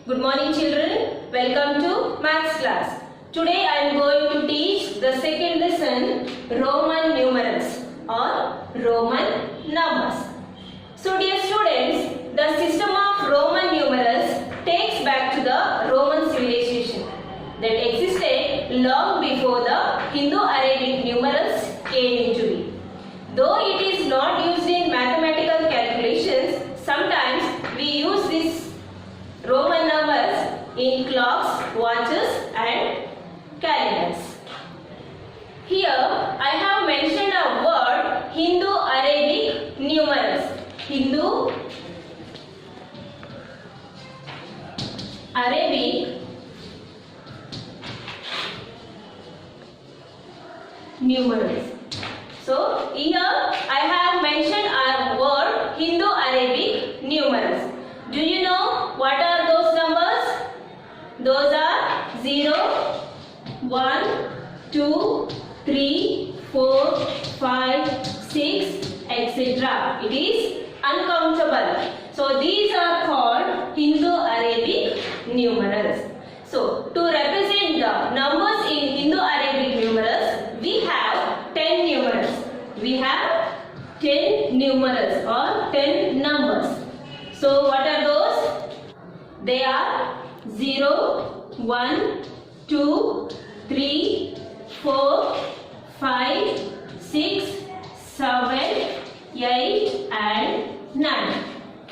Good morning children. Welcome to Maths class. Today I am going to teach the second lesson Roman numerals or Roman numbers. So dear students, the system of Roman numerals takes back to the Roman civilization that existed long before the Hindu-Arabic numerals came into being. Though it is not used in mathematical calculations, sometimes we use these Roman numbers in clocks, watches and calendars. Here I have mentioned a word Hindu-Arabic numerals. Hindu-Arabic numerals. So here I have mentioned our word Hindu-Arabic numerals. Do you know what are those numbers? Those are 0, 1, 2, 3, 4, 5, 6, etc. It is uncountable. So these are called Hindu-Arabic numerals. So to represent the numbers in Hindu-Arabic numerals, we have 10 numerals. We have 10 numerals or 10 numbers. So what are those? They are 0, 1, 2, 3, 4, 5, 6, 7, 8 and 9.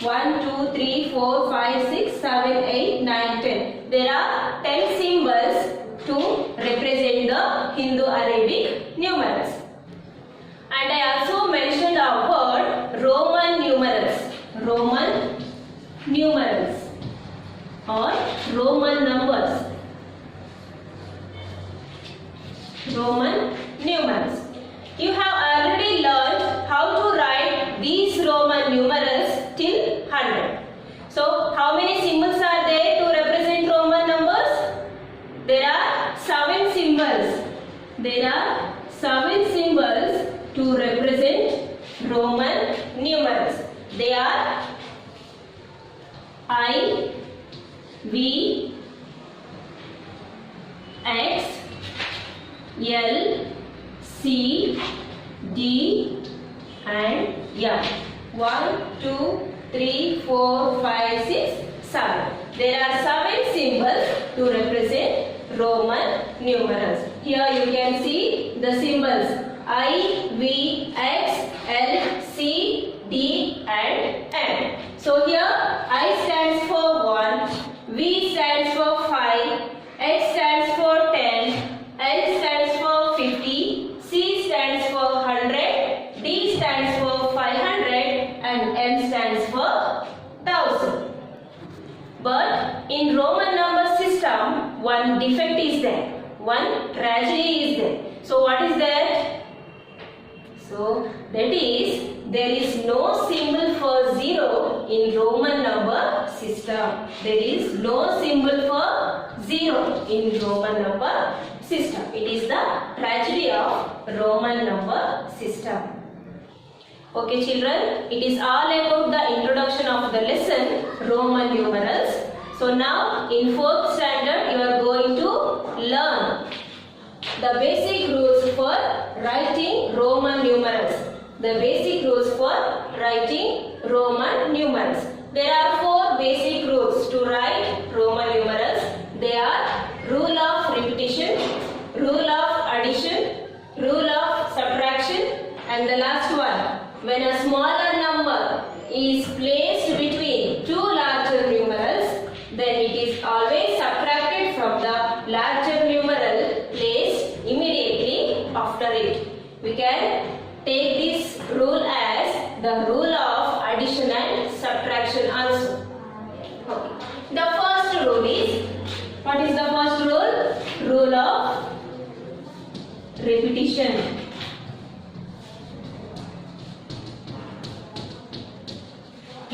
1, 2, 3, 4, 5, 6, 7, 8, 9, 10. There are 10 symbols to represent the Hindu-Arabic numerals. And I also mentioned a word Roman numerals. Roman numerals or Roman numbers. Roman numerals. You have already learned how to write these Roman numerals till 100. So how many symbols are there to represent Roman numbers? There are 7 symbols. There are 7 symbols to represent Roman numerals. They are I, V, X, L, C, D and M. 1, 2, 3, 4, 5, 6, 7. There are 7 symbols to represent Roman numerals. Here you can see the symbols I, V, X, L, C, D and M. So here I stands for 1, V stands for 5, X stands for 10, L stands for 50, C stands for 100, D stands for 500 and M stands for 1000. But in Roman number system, one defect is there, one tragedy is there. So what is that? So that is, there is no symbol for 0 in Roman number system. There is no symbol for 0 in Roman number system. It is the tragedy of Roman number system. Okay children, it is all about the introduction of the lesson Roman numerals. So now in 4th standard you are going to learn the basic rules for writing Roman numerals. The basic rules for writing Roman numerals. There are 4 basic rules to write Roman numerals. They are rule of repetition, rule of addition, rule of subtraction and the last one. When a smaller number is placed between 2 larger numerals, then it is always subtracted from the larger numeral placed immediately after it. We can take this rule as the rule of addition and subtraction also. Okay. The first rule is, what is the first rule? Rule of repetition.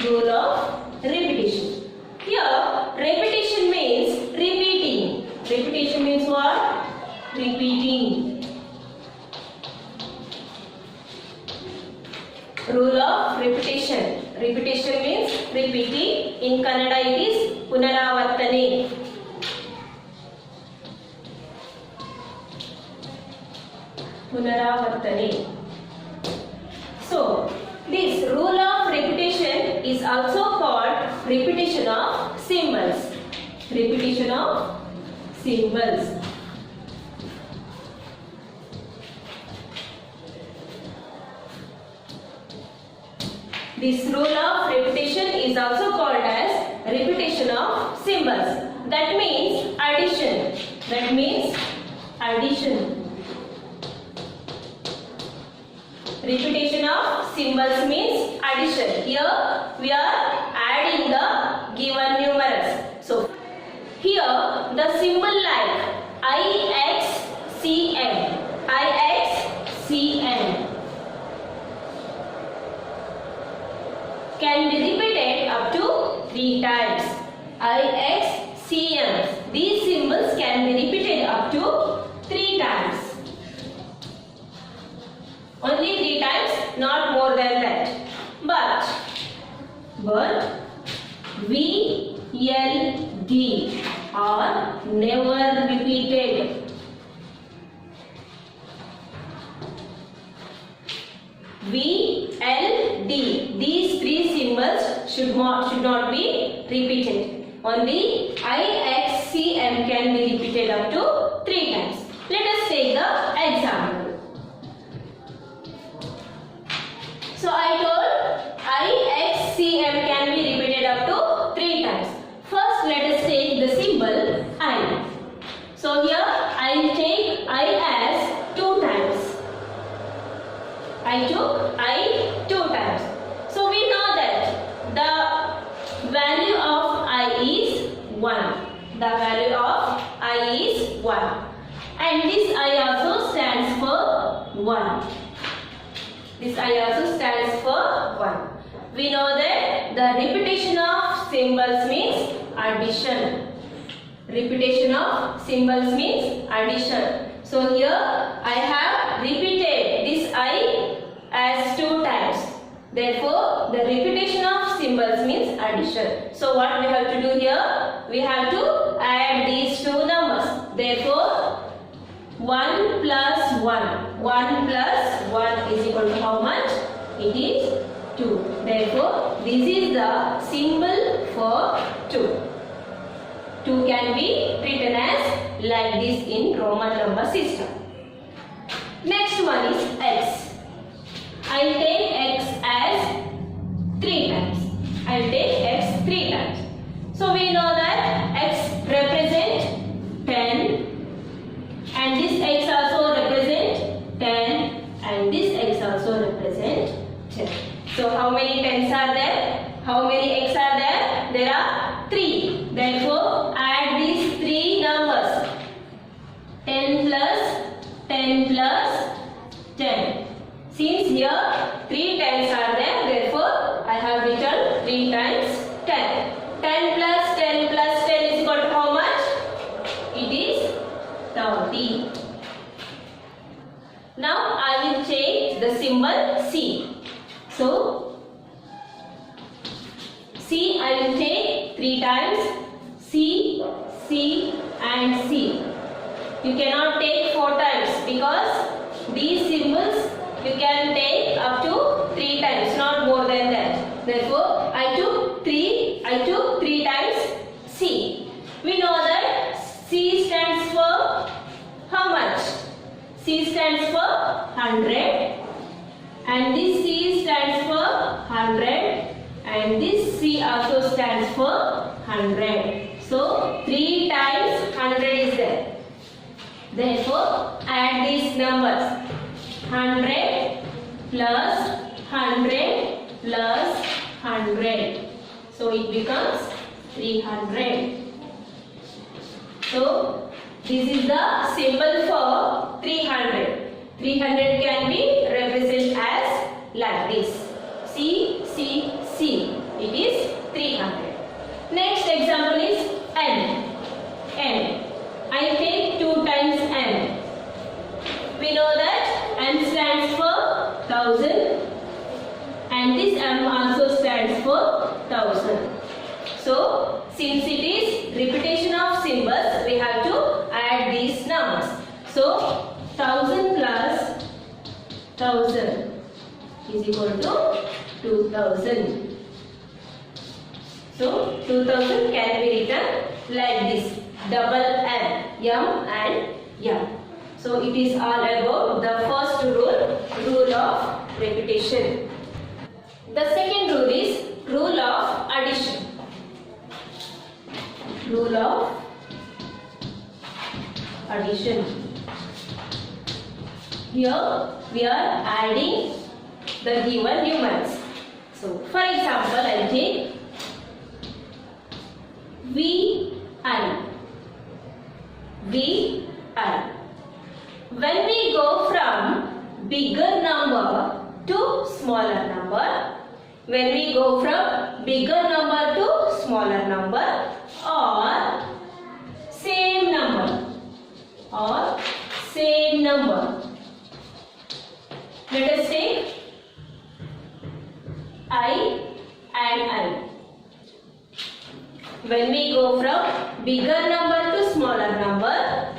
Rule of repetition. Here, repetition means repeating. Repetition means what? Repeating. Rule of repetition. Repetition means repeating. In Kannada it is Punaravartane. ಪುನರಾವರ್ತನೆ. So this rule of repetition is also called repetition of symbols. Repetition of symbols. This rule of repetition is also called as repetition of symbols. That means addition. That means addition. Repetition of symbols means addition. Here we are adding the given numerals. So here the symbol like IXCM, IXCM can be repeated up to 3 times. IXCM. These symbols can be repeated up to 3 times. Only 3 times, not more than that. But VLD are never repeated. VLD. These 3 symbols should not be repeated. Only IXCM can be repeated up to 3 times. Let us take the example. So I told IXCM can be repeated up to 3 times. First let us take the symbol I. So here I will take I as 2 times. I took I 2 times. So we know that the value of I is 1. The value of I is 1. And this I also stands for 1. This I also stands for 1. We know that the repetition of symbols means addition. Repetition of symbols means addition. So here I have repeated this I as 2 times. Therefore the repetition of symbols means addition. So what we have to do here? We have to add these 2 numbers. Therefore 1 plus 1. 1 plus 1 is equal to how much? It is 2. Therefore, this is the symbol for 2. 2 can be written as like this in Roman number system. Next one is x. I will take x as 3 times. I will take x 3 times. So we know that x represent 10. And this x also represent 10 and this x also represent 10. So how many 10s are there? How many x are there? There are 3. Therefore add these 3 numbers. 10 plus 10 plus 10. Since here 3 10s are there, therefore I have written 3 times 10. 10 plus 10 plus 10 is equal to how much? It is 30. Now I will take the symbol C. So C I will take 3 times. C, C and C. You cannot take 4 times because these symbols you can take up to 3 times, not more than that. Therefore I took 3 times C. We know that C stands for how much? C stands for 100 and this C stands for 100 and this C also stands for 100. So 3 times 100 is there. Therefore add these numbers. 100 plus 100 plus 100. So it becomes 300. So this is the symbol for 300. 300 can be represented as like this. C, C, C. It is 300. Next example is N. N. I take 2 times N. We know that N stands for 1000 and this M also stands for 1000. So since it is repetition of symbols, we have to add these numbers. So 1000 plus is equal to 2000. So 2000 can be written like this, double M, M and M. So it is all about the first rule, rule of repetition. The second rule is rule of addition. Rule of addition. Here we are adding the given numerics. So for example, I will take VI. VI. When we go from bigger number to smaller number, when we go from bigger number to smaller number, or same number, let us take I and I. When we go from bigger number to smaller number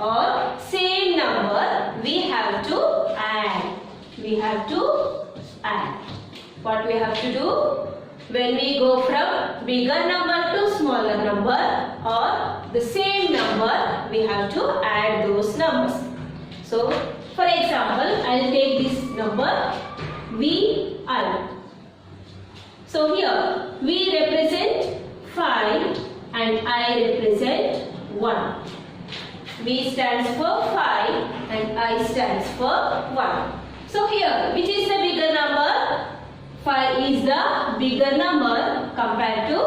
or same number, we have to add. We have to add. What we have to do? When we go from bigger number to smaller number or the same number, we have to add those numbers. So, for example, I will take this number VI. So here, V represent 5 and I represent 1. V stands for 5 and I stands for 1. So here, which is the bigger number? 5 is the bigger number compared to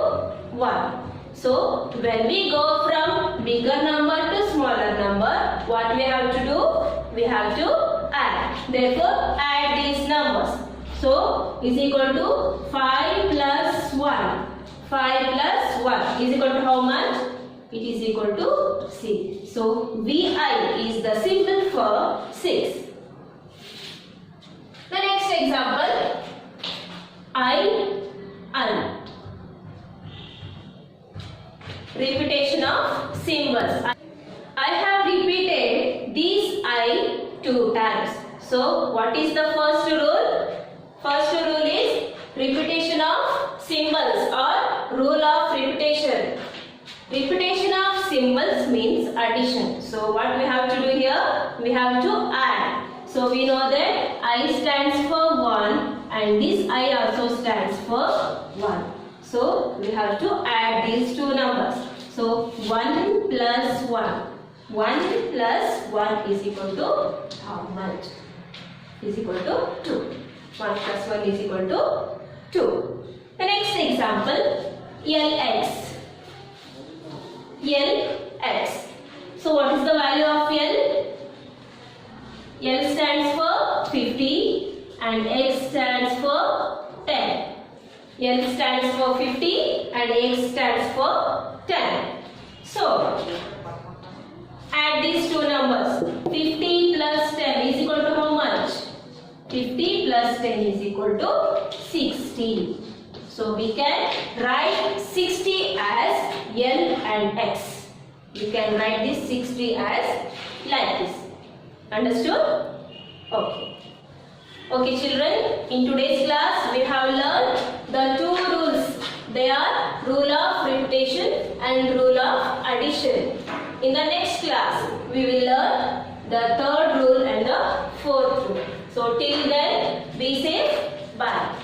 1. So, when we go from bigger number to smaller number, what we have to do? We have to add. Therefore, add these numbers. So, is equal to 5 plus 1. 5 plus 1 is equal to how much? It is equal to 6. So, VI is the symbol for 6. The next example, I. Repetition of symbols. I have repeated these I 2 times. So, what is the first rule? First rule is repetition of symbols or rule of repetition. Repetition of symbols means addition. So, what we have to do here? We have to add. So, we know that I stands for 1 and this I also stands for 1. So, we have to add these two numbers. So, 1 plus 1. 1 plus 1 is equal to how much? Is equal to 2. 1 plus 1 is equal to 2. The next example, LX. LX. So, what is the value of L? L stands for 50 and X stands for 10. L stands for 50 and X stands for 10. So, add these two numbers. 50 plus 10 is equal to how much? 50 plus 10 is equal to 60. So, we can write 60 as L and X. We can write this 60 as like this. Understood? Okay. Okay children, in today's class we have learned the two rules. They are rule of repetition and rule of addition. In the next class we will learn the third rule and the fourth rule. So till then, be safe. Bye.